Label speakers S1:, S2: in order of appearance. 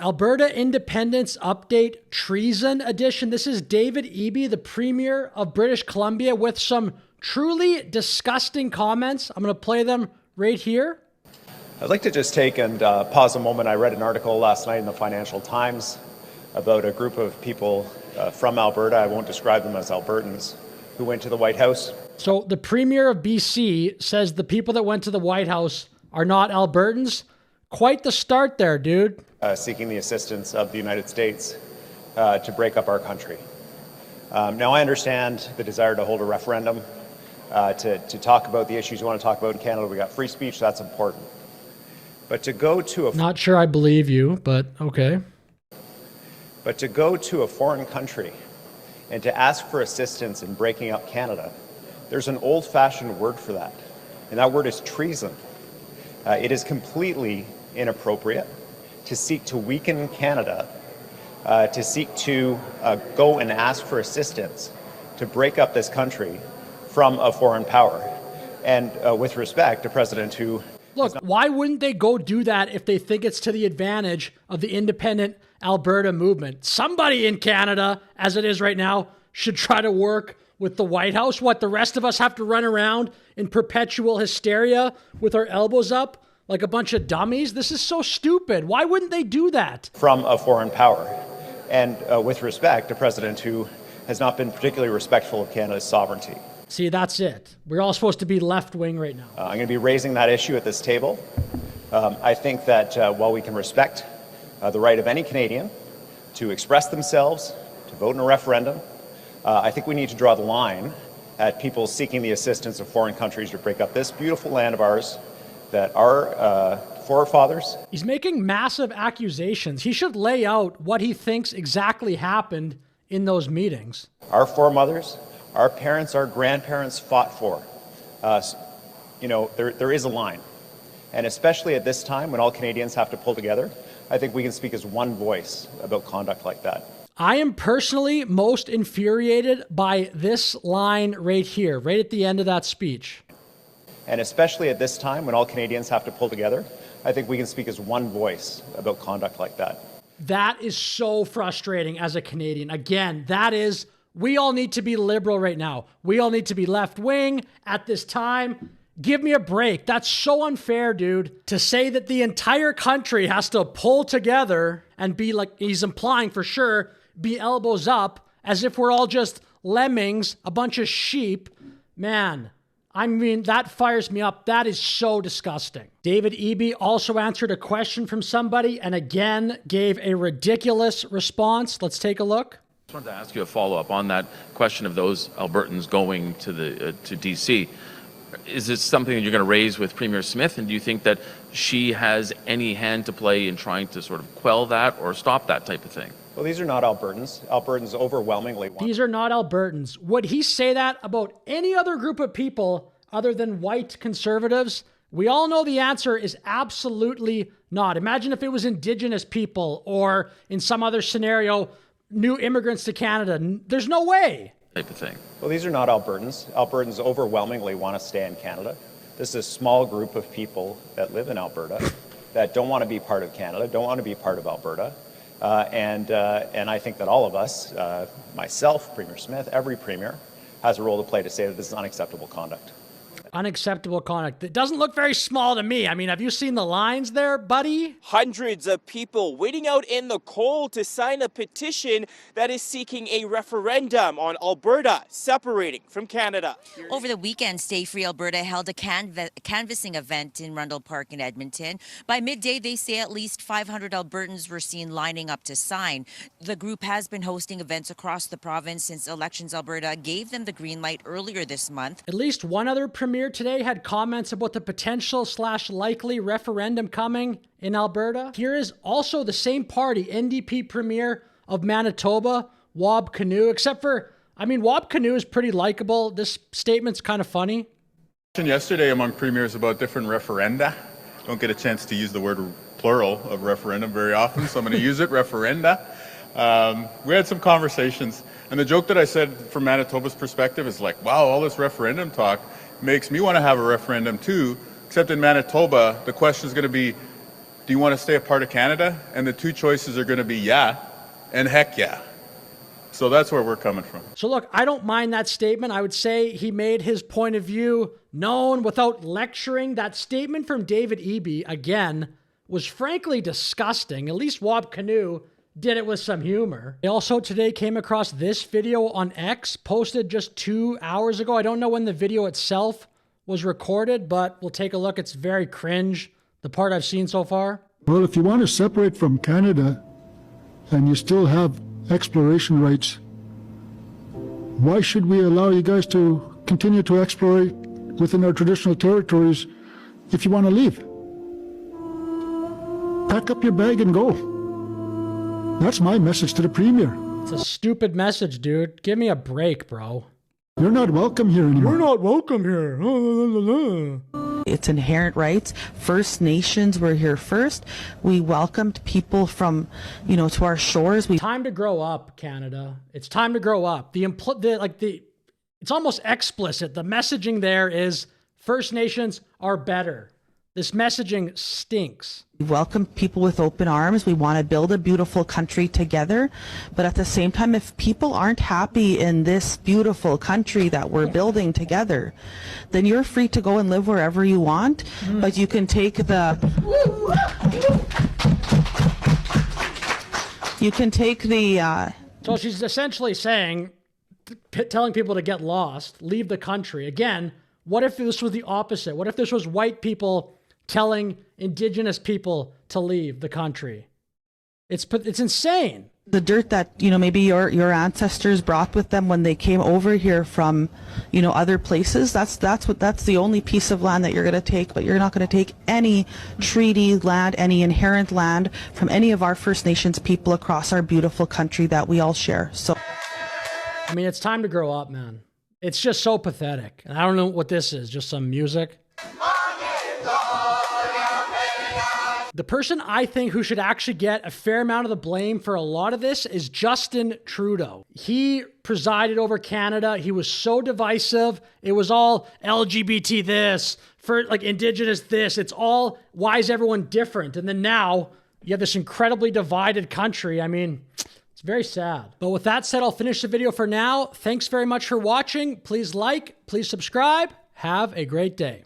S1: Alberta Independence Update Treason Edition. This is David Eby, the Premier of British Columbia, with some truly disgusting comments. I'm going to play them right here.
S2: I'd like to just take and pause a moment. I read an article last night in the Financial Times about a group of people from Alberta, I won't describe them as Albertans, who went to the White House.
S1: So the Premier of BC says the people that went to the White House are not Albertans. Quite the start there, dude.
S2: Seeking the assistance of the United States to break up our country. Now, I understand the desire to hold a referendum, to talk about the issues you want to talk about in Canada. We got free speech, that's important. But to go to a...
S1: Not sure I believe you, but okay.
S2: But to go to a foreign country and to ask for assistance in breaking up Canada, there's an old-fashioned word for that, and that word is treason. It is completely inappropriate to seek to weaken Canada, to seek to go and ask for assistance to break up this country from a foreign power. And with respect, a president who...
S1: Look, why wouldn't they go do that if they think it's to the advantage of the independent Alberta movement? Somebody in Canada, as it is right now, should try to work with the White House. What, the rest of us have to run around in perpetual hysteria with our elbows up like a bunch of dummies? This is so stupid. Why wouldn't they do that?
S2: From a foreign power. And with respect, a president who has not been particularly respectful of Canada's sovereignty.
S1: See, that's it. We're all supposed to be left-wing right now.
S2: I'm going to be raising that issue at this table. I think that while we can respect the right of any Canadian to express themselves, to vote in a referendum, I think we need to draw the line at people seeking the assistance of foreign countries to break up this beautiful land of ours that our forefathers...
S1: He's making massive accusations. He should lay out what he thinks exactly happened in those meetings.
S2: Our foremothers, our parents, our grandparents fought for. There is a line. And especially at this time when all Canadians have to pull together, I think we can speak as one voice about conduct like that.
S1: I am personally most infuriated by this line right here, right at the end of that speech.
S2: And especially at this time when all Canadians have to pull together, I think we can speak as one voice about conduct like that.
S1: That is so frustrating as a Canadian. Again, we all need to be liberal right now. We all need to be left-wing at this time. Give me a break. That's so unfair, dude. To say that the entire country has to pull together and be like, he's implying for sure, be elbows up as if we're all just lemmings, a bunch of sheep. Man, I mean, that fires me up. That is so disgusting. David Eby also answered a question from somebody and again gave a ridiculous response. Let's take a look.
S3: I wanted to ask you a follow-up on that question of those Albertans going to DC. Is this something that you're going to raise with Premier Smith, and do you think that she has any hand to play in trying to sort of quell that or stop that type of thing?
S2: Well, these are not Albertans. Albertans overwhelmingly want...
S1: These are not Albertans. Would he say that about any other group of people other than white conservatives? We all know the answer is absolutely not. Imagine if it was Indigenous people or in some other scenario, new immigrants to Canada. There's no way.
S3: Type of thing.
S2: Well, these are not Albertans. Albertans overwhelmingly want to stay in Canada. This is a small group of people that live in Alberta that don't want to be part of Canada, don't want to be part of Alberta. And I think that all of us, myself, Premier Smith, every Premier, has a role to play to say that this is unacceptable conduct.
S1: Unacceptable conduct. It doesn't look very small to me. I mean, have you seen the lines there, buddy?
S4: Hundreds of people waiting out in the cold to sign a petition that is seeking a referendum on Alberta separating from Canada.
S5: Over the weekend, Stay Free Alberta held a canvassing event in Rundle Park in Edmonton. By midday, they say at least 500 Albertans were seen lining up to sign. The group has been hosting events across the province since Elections Alberta gave them the green light earlier this month.
S1: At least one other premier today had comments about the potential / likely referendum coming in Alberta. Here is also the same party, NDP Premier of Manitoba, Wab Kinew, except for, I mean, Wab Kinew is pretty likable. This statement's kind of funny.
S6: Yesterday among premiers about different referenda. Don't get a chance to use the word plural of referendum very often, so I'm going to use it, referenda. We had some conversations, and the joke that I said from Manitoba's perspective is like, wow, all this referendum talk makes me want to have a referendum too, except in Manitoba, the question is going to be, do you want to stay a part of Canada? And the two choices are going to be yeah and heck yeah. So that's where we're coming from.
S1: So look, I don't mind that statement. I would say he made his point of view known without lecturing. That statement from David Eby, again, was frankly disgusting. At least Wab Canoe did it with some humor. I also today came across this video on X, posted just 2 hours ago. I don't know when the video itself was recorded, but we'll take a look. It's very cringe, the part I've seen so far.
S7: Well, if you want to separate from Canada and you still have exploration rights, why should we allow you guys to continue to explore within our traditional territories if you want to leave? Pack up your bag and go. That's my message to the Premier.
S1: It's a stupid message, dude. Give me a break, bro.
S7: You're not welcome here anymore.
S1: We're not welcome here.
S8: It's inherent rights. First Nations were here first. We welcomed people from, to our shores.
S1: Time to grow up, Canada. It's time to grow up. It's almost explicit. The messaging there is First Nations are better. This messaging stinks.
S8: We welcome people with open arms. We want to build a beautiful country together. But at the same time, if people aren't happy in this beautiful country that we're building together, then you're free to go and live wherever you want. But you can take the...
S1: So she's essentially saying, telling people to get lost, leave the country. Again, what if this was the opposite? What if this was white people telling Indigenous people to leave the country? It's insane.
S8: The dirt that, maybe your ancestors brought with them when they came over here from, other places, that's the only piece of land that you're going to take, but you're not going to take any treaty land, any inherent land from any of our First Nations people across our beautiful country that we all share. So,
S1: I mean, it's time to grow up, man. It's just so pathetic. And I don't know what this is, just some music. The person I think who should actually get a fair amount of the blame for a lot of this is Justin Trudeau. He presided over Canada. He was so divisive. It was all LGBT this, for Indigenous this. It's all, why is everyone different? And then now you have this incredibly divided country. I mean, it's very sad. But with that said, I'll finish the video for now. Thanks very much for watching. Please like, please subscribe. Have a great day.